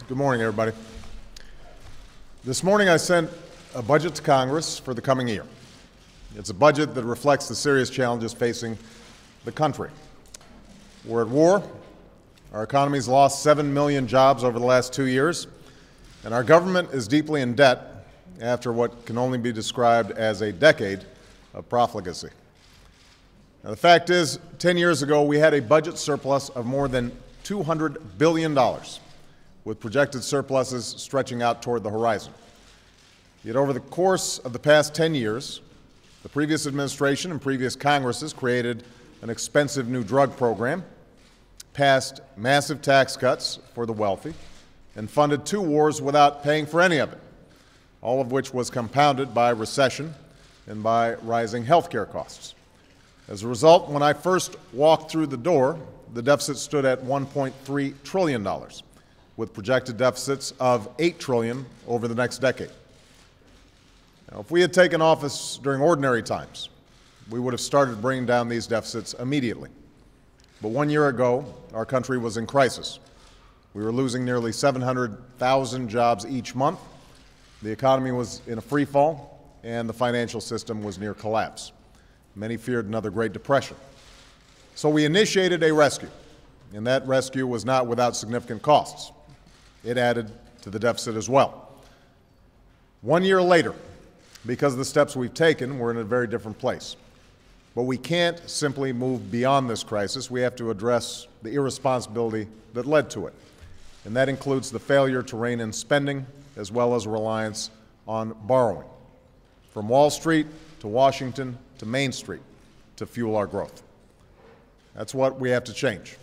Good morning, everybody. This morning I sent a budget to Congress for the coming year. It's a budget that reflects the serious challenges facing the country. We're at war. Our economy's lost 7 million jobs over the last 2 years, and our government is deeply in debt after what can only be described as a decade of profligacy. Now, the fact is, 10 years ago, we had a budget surplus of more than $200 billion, with projected surpluses stretching out toward the horizon. Yet over the course of the past 10 years, the previous administration and previous Congresses created an expensive new drug program, passed massive tax cuts for the wealthy, and funded 2 wars without paying for any of it, all of which was compounded by recession and by rising health care costs. As a result, when I first walked through the door, the deficit stood at $1.3 trillion, with projected deficits of $8 trillion over the next decade. Now, if we had taken office during ordinary times, we would have started bringing down these deficits immediately. But 1 year ago, our country was in crisis. We were losing nearly 700,000 jobs each month. The economy was in a free fall, and the financial system was near collapse. Many feared another Great Depression. So we initiated a rescue, and that rescue was not without significant costs. It added to the deficit as well. 1 year later, because of the steps we've taken, we're in a very different place. But we can't simply move beyond this crisis. We have to address the irresponsibility that led to it. And that includes the failure to rein in spending as well as reliance on borrowing, from Wall Street to Washington to Main Street, to fuel our growth. That's what we have to change.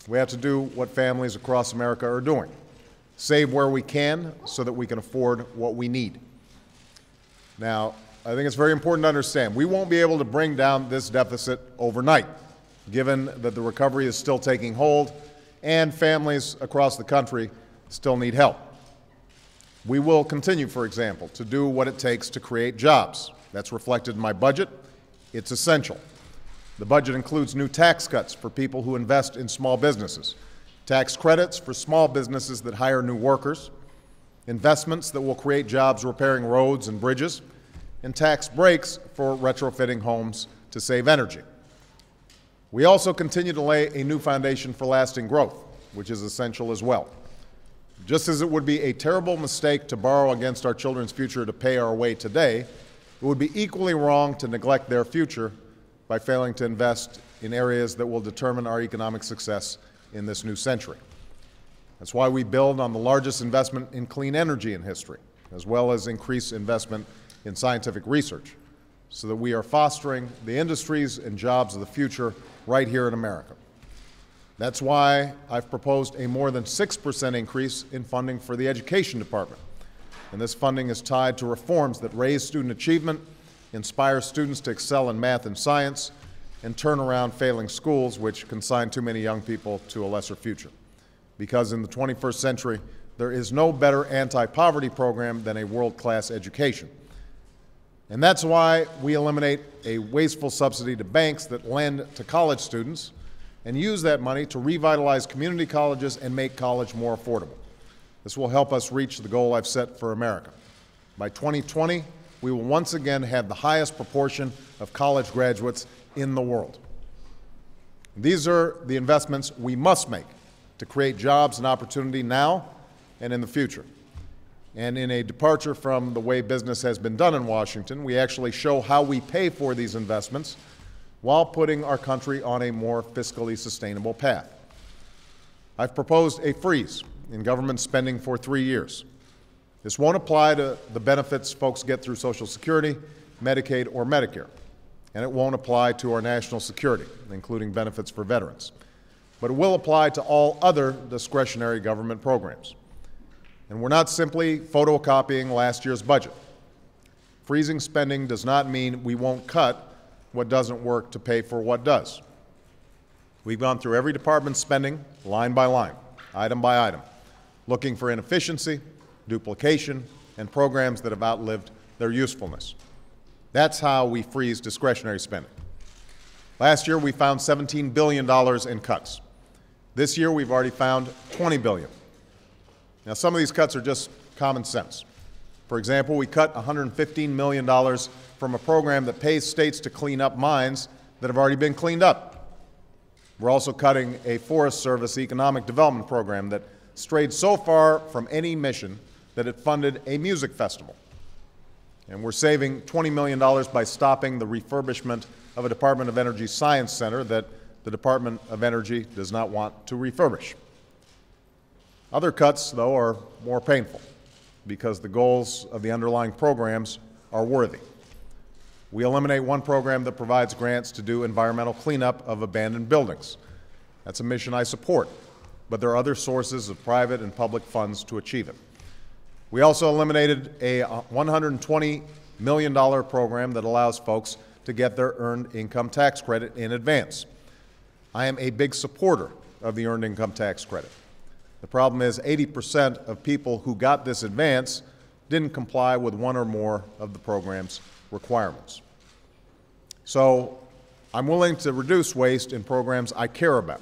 We have to do what families across America are doing: save where we can so that we can afford what we need. Now, I think it's very important to understand, we won't be able to bring down this deficit overnight, given that the recovery is still taking hold and families across the country still need help. We will continue, for example, to do what it takes to create jobs. That's reflected in my budget. It's essential. The budget includes new tax cuts for people who invest in small businesses, tax credits for small businesses that hire new workers, investments that will create jobs repairing roads and bridges, and tax breaks for retrofitting homes to save energy. We also continue to lay a new foundation for lasting growth, which is essential as well. Just as it would be a terrible mistake to borrow against our children's future to pay our way today, it would be equally wrong to neglect their future by failing to invest in areas that will determine our economic success in this new century. That's why we build on the largest investment in clean energy in history, as well as increase investment in scientific research, so that we are fostering the industries and jobs of the future right here in America. That's why I've proposed a more than 6% increase in funding for the Education Department. And this funding is tied to reforms that raise student achievement, inspire students to excel in math and science, and turn around failing schools, which consign too many young people to a lesser future. Because in the 21st century, there is no better anti-poverty program than a world-class education. And that's why we eliminate a wasteful subsidy to banks that lend to college students and use that money to revitalize community colleges and make college more affordable. This will help us reach the goal I've set for America. By 2020, we will once again have the highest proportion of college graduates in the world. These are the investments we must make to create jobs and opportunity now and in the future. And in a departure from the way business has been done in Washington, we actually show how we pay for these investments while putting our country on a more fiscally sustainable path. I've proposed a freeze in government spending for 3 years. This won't apply to the benefits folks get through Social Security, Medicaid, or Medicare, and it won't apply to our national security, including benefits for veterans. But it will apply to all other discretionary government programs. And we're not simply photocopying last year's budget. Freezing spending does not mean we won't cut what doesn't work to pay for what does. We've gone through every department's spending, line by line, item by item, looking for inefficiency, duplication, and programs that have outlived their usefulness. That's how we freeze discretionary spending. Last year, we found $17 billion in cuts. This year, we've already found $20 billion. Now, some of these cuts are just common sense. For example, we cut $115 million from a program that pays states to clean up mines that have already been cleaned up. We're also cutting a Forest Service economic development program that strayed so far from any mission that it funded a music festival. And we're saving $20 million by stopping the refurbishment of a Department of Energy Science Center that the Department of Energy does not want to refurbish. Other cuts, though, are more painful because the goals of the underlying programs are worthy. We eliminate one program that provides grants to do environmental cleanup of abandoned buildings. That's a mission I support, but there are other sources of private and public funds to achieve it. We also eliminated a $120 million program that allows folks to get their earned income tax credit in advance. I am a big supporter of the earned income tax credit. The problem is 80% of people who got this advance didn't comply with one or more of the program's requirements. So I'm willing to reduce waste in programs I care about,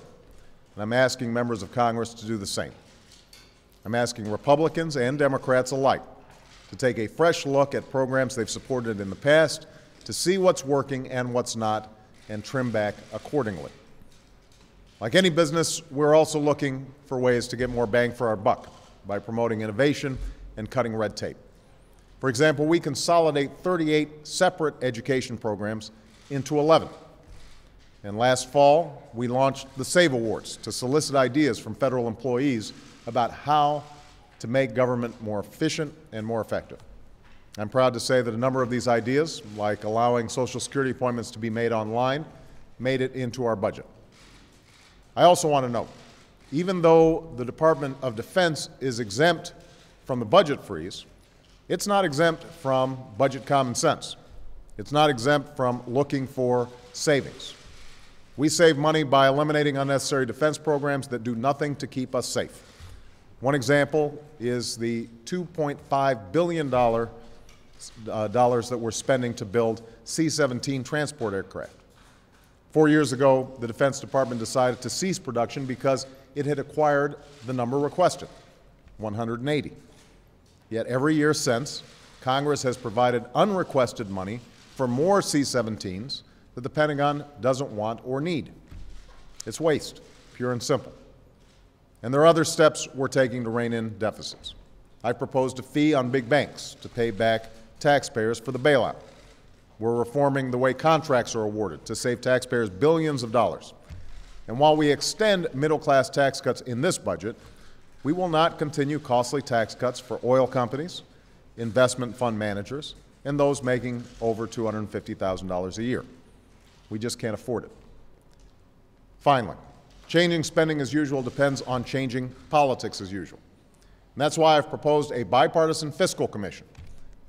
and I'm asking members of Congress to do the same. I'm asking Republicans and Democrats alike to take a fresh look at programs they've supported in the past, to see what's working and what's not, and trim back accordingly. Like any business, we're also looking for ways to get more bang for our buck by promoting innovation and cutting red tape. For example, we consolidate 38 separate education programs into 11. And last fall, we launched the SAVE Awards to solicit ideas from federal employees about how to make government more efficient and more effective. I'm proud to say that a number of these ideas, like allowing Social Security appointments to be made online, made it into our budget. I also want to note, even though the Department of Defense is exempt from the budget freeze, it's not exempt from budget common sense. It's not exempt from looking for savings. We save money by eliminating unnecessary defense programs that do nothing to keep us safe. One example is the $2.5 billion that we're spending to build C-17 transport aircraft. 4 years ago, the Defense Department decided to cease production because it had acquired the number requested, 180. Yet every year since, Congress has provided unrequested money for more C-17s that the Pentagon doesn't want or need. It's waste, pure and simple. And there are other steps we're taking to rein in deficits. I proposed a fee on big banks to pay back taxpayers for the bailout. We're reforming the way contracts are awarded to save taxpayers billions of dollars. And while we extend middle-class tax cuts in this budget, we will not continue costly tax cuts for oil companies, investment fund managers, and those making over $250,000 a year. We just can't afford it. Finally, changing spending as usual depends on changing politics as usual. And that's why I've proposed a bipartisan fiscal commission,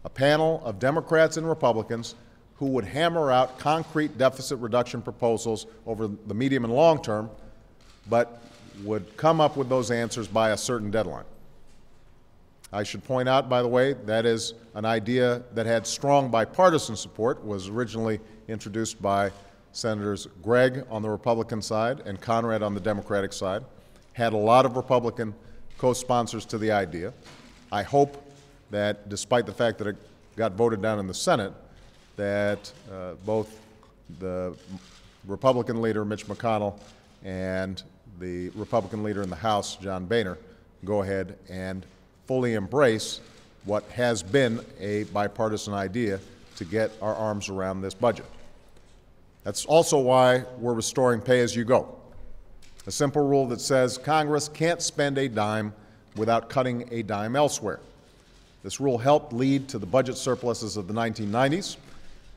a panel of Democrats and Republicans who would hammer out concrete deficit reduction proposals over the medium and long term, but would come up with those answers by a certain deadline. I should point out, by the way, that is an idea that had strong bipartisan support, was originally introduced by Senators Gregg on the Republican side and Conrad on the Democratic side, had a lot of Republican co-sponsors to the idea. I hope that despite the fact that it got voted down in the Senate, that both the Republican leader, Mitch McConnell, and the Republican leader in the House, John Boehner, go ahead and fully embrace what has been a bipartisan idea to get our arms around this budget. That's also why we're restoring pay-as-you-go, a simple rule that says Congress can't spend a dime without cutting a dime elsewhere. This rule helped lead to the budget surpluses of the 1990s,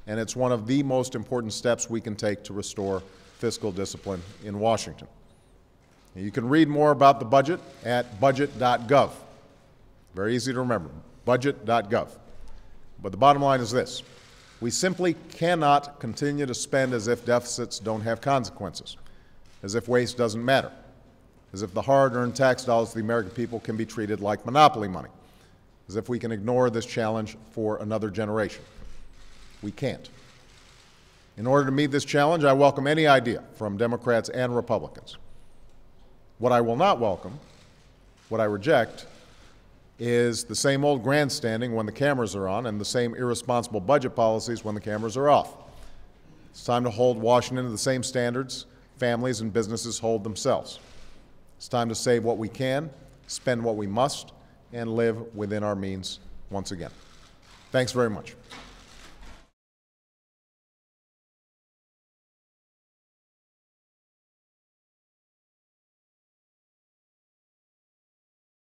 and it's one of the most important steps we can take to restore fiscal discipline in Washington. You can read more about the budget at budget.gov. Very easy to remember, budget.gov. But the bottom line is this: we simply cannot continue to spend as if deficits don't have consequences, as if waste doesn't matter, as if the hard-earned tax dollars of the American people can be treated like monopoly money, as if we can ignore this challenge for another generation. We can't. In order to meet this challenge, I welcome any idea from Democrats and Republicans. What I will not welcome, what I reject, is the same old grandstanding when the cameras are on and the same irresponsible budget policies when the cameras are off. It's time to hold Washington to the same standards families and businesses hold themselves. It's time to save what we can, spend what we must, and live within our means once again. Thanks very much.